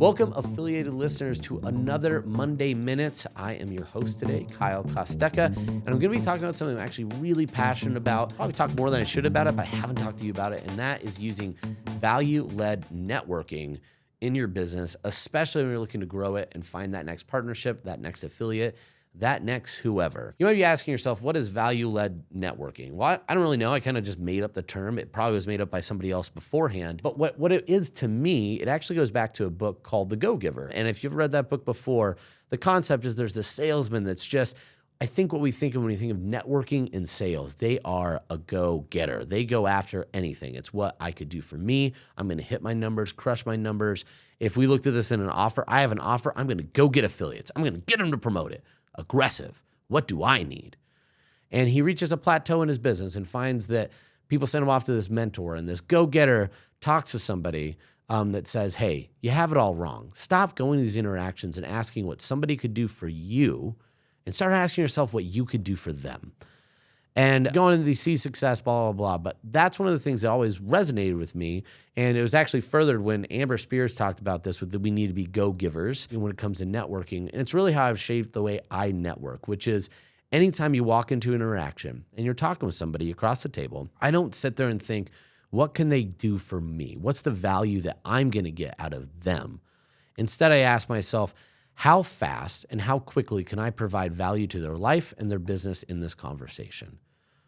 Welcome, affiliated listeners, to another Monday Minutes. I am your host today, Kyle Kostechka, and I'm going to be talking about something I'm actually really passionate about. Probably talk more than I should about it, but I haven't talked to you about it, and that is using value-led networking in your business, especially when you're looking to grow it and find that next partnership, that next affiliate, that next whoever. You might be asking yourself, what is value-led networking? Well, I don't really know. I kind of just made up the term. It probably was made up by somebody else beforehand. But what it is to me, it actually goes back to a book called The Gogetter. And if you've read that book before, the concept is there's this salesman that's just, I think what we think of when we think of networking and sales, they are a go-getter. They go after anything. It's what I could do for me. I'm going to hit my numbers, crush my numbers. If we looked at this in an offer, I have an offer, I'm going to go get affiliates. I'm going to get them to promote it. Aggressive. What do I need? And he reaches a plateau in his business and finds that people send him off to this mentor, and this go-getter talks to somebody that says, hey, you have it all wrong. Stop going to these interactions and asking what somebody could do for you and start asking yourself what you could do for them. And going into the see success, blah, blah, blah. But that's one of the things that always resonated with me. And it was actually furthered when Amber Spears talked about this, with that we need to be go-givers when it comes to networking. And it's really how I've shaped the way I network, which is anytime you walk into an interaction and you're talking with somebody across the table, I don't sit there and think, what can they do for me? What's the value that I'm going to get out of them? Instead, I ask myself, how fast and how quickly can I provide value to their life and their business in this conversation?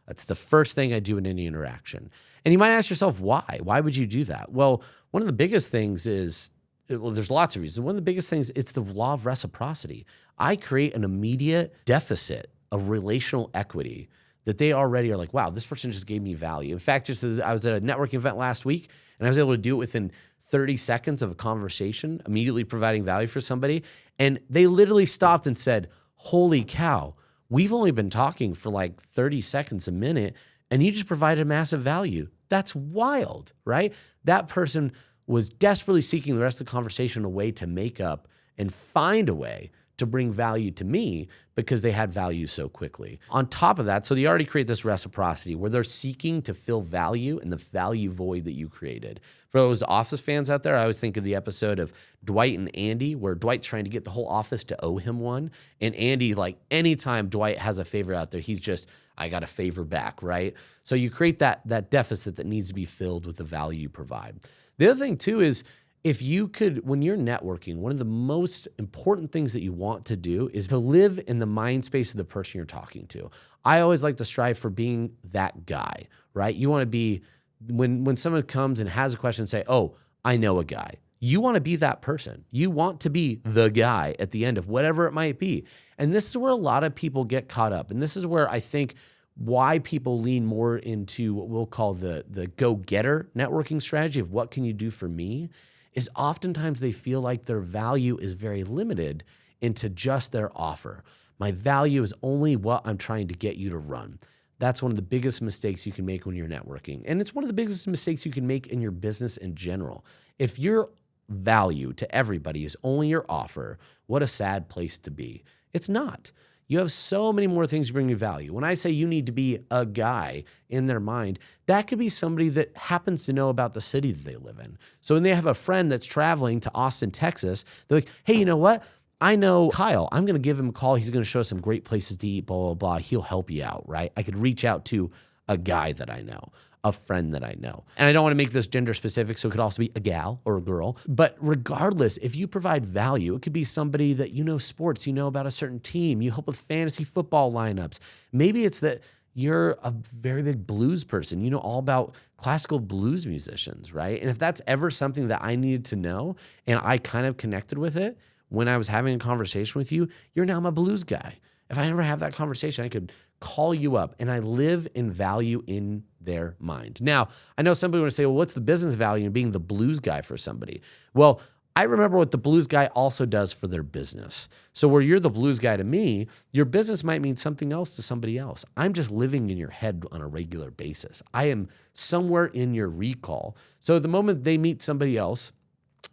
That's the first thing I do in any interaction. And you might ask yourself, why? Why would you do that? Well, one of the biggest things is, there's lots of reasons. One of the biggest things, it's the law of reciprocity. I create an immediate deficit of relational equity that they already are like, wow, this person just gave me value. In fact, I was at a networking event last week, and I was able to do it within 30 seconds of a conversation, immediately providing value for somebody. And they literally stopped and said, holy cow, we've only been talking for like 30 seconds a minute, and you just provided massive value. That's wild, right? That person was desperately seeking the rest of the conversation a way to make up and find a way to bring value to me because they had value so quickly. On top of that, so they already create this reciprocity where they're seeking to fill value in the value void that you created. For those Office fans out there, I always think of the episode of Dwight and Andy where Dwight's trying to get the whole office to owe him one. And Andy, like anytime Dwight has a favor out there, he's just, I got a favor back, right? So you create that deficit that needs to be filled with the value you provide. The other thing too is, if you could, when you're networking, one of the most important things that you want to do is to live in the mind space of the person you're talking to. I always like to strive for being that guy, right? You want to be, when someone comes and has a question, say, oh, I know a guy. You want to be that person. You want to be the guy at the end of whatever it might be. And this is where a lot of people get caught up. And this is where I think why people lean more into what we'll call the go-getter networking strategy of what can you do for me, is oftentimes they feel like their value is very limited into just their offer. My value is only what I'm trying to get you to run. That's one of the biggest mistakes you can make when you're networking. And it's one of the biggest mistakes you can make in your business in general. If your value to everybody is only your offer, what a sad place to be. It's not. You have so many more things to bring you value. When I say you need to be a guy in their mind, that could be somebody that happens to know about the city that they live in. So when they have a friend that's traveling to Austin, Texas, they're like, hey, you know what? I know Kyle. I'm going to give him a call. He's going to show us some great places to eat, blah, blah, blah. He'll help you out, right? I could reach out to a guy that I know, a friend that I know. And I don't want to make this gender specific, so it could also be a gal or a girl. But regardless, if you provide value, it could be somebody that you know sports, you know about a certain team, you help with fantasy football lineups. Maybe it's that you're a very big blues person. You know all about classical blues musicians, right? And if that's ever something that I needed to know and I kind of connected with it when I was having a conversation with you, you're now my blues guy. If I ever have that conversation, I could call you up, and I live in value in their mind. Now, I know somebody would say, well, what's the business value in being the blues guy for somebody? Well, I remember what the blues guy also does for their business. So where you're the blues guy to me, your business might mean something else to somebody else. I'm just living in your head on a regular basis. I am somewhere in your recall. So the moment they meet somebody else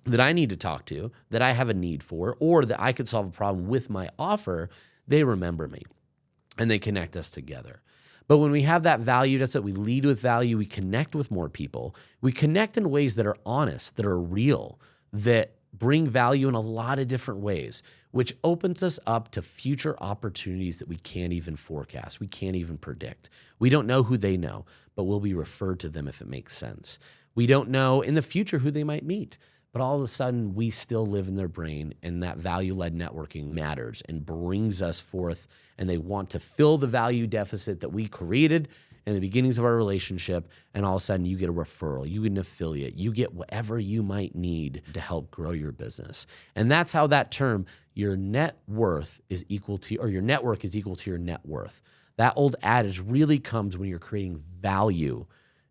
that I need to talk to, that I have a need for, or that I could solve a problem with my offer, they remember me and they connect us together. But when we have that value, that's that we lead with value, we connect with more people, we connect in ways that are honest, that are real, that bring value in a lot of different ways, which opens us up to future opportunities that we can't even forecast. We can't even predict. We don't know who they know, but we'll be referred to them if it makes sense. We don't know in the future who they might meet, but all of a sudden we still live in their brain, and that value-led networking matters and brings us forth, and they want to fill the value deficit that we created in the beginnings of our relationship, and all of a sudden you get a referral, you get an affiliate, you get whatever you might need to help grow your business. And that's how that term, your net worth is equal to, or your network is equal to your net worth. That old adage really comes when you're creating value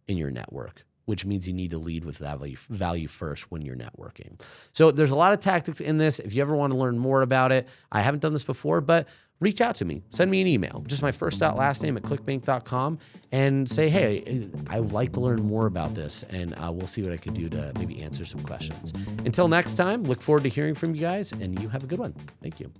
in your network, which means you need to lead with that value first when you're networking. So there's a lot of tactics in this. If you ever want to learn more about it, I haven't done this before, but reach out to me. Send me an email, just my first out last name at clickbank.com, and say, hey, I would like to learn more about this, and we'll see what I can do to maybe answer some questions. Until next time, look forward to hearing from you guys, and you have a good one. Thank you.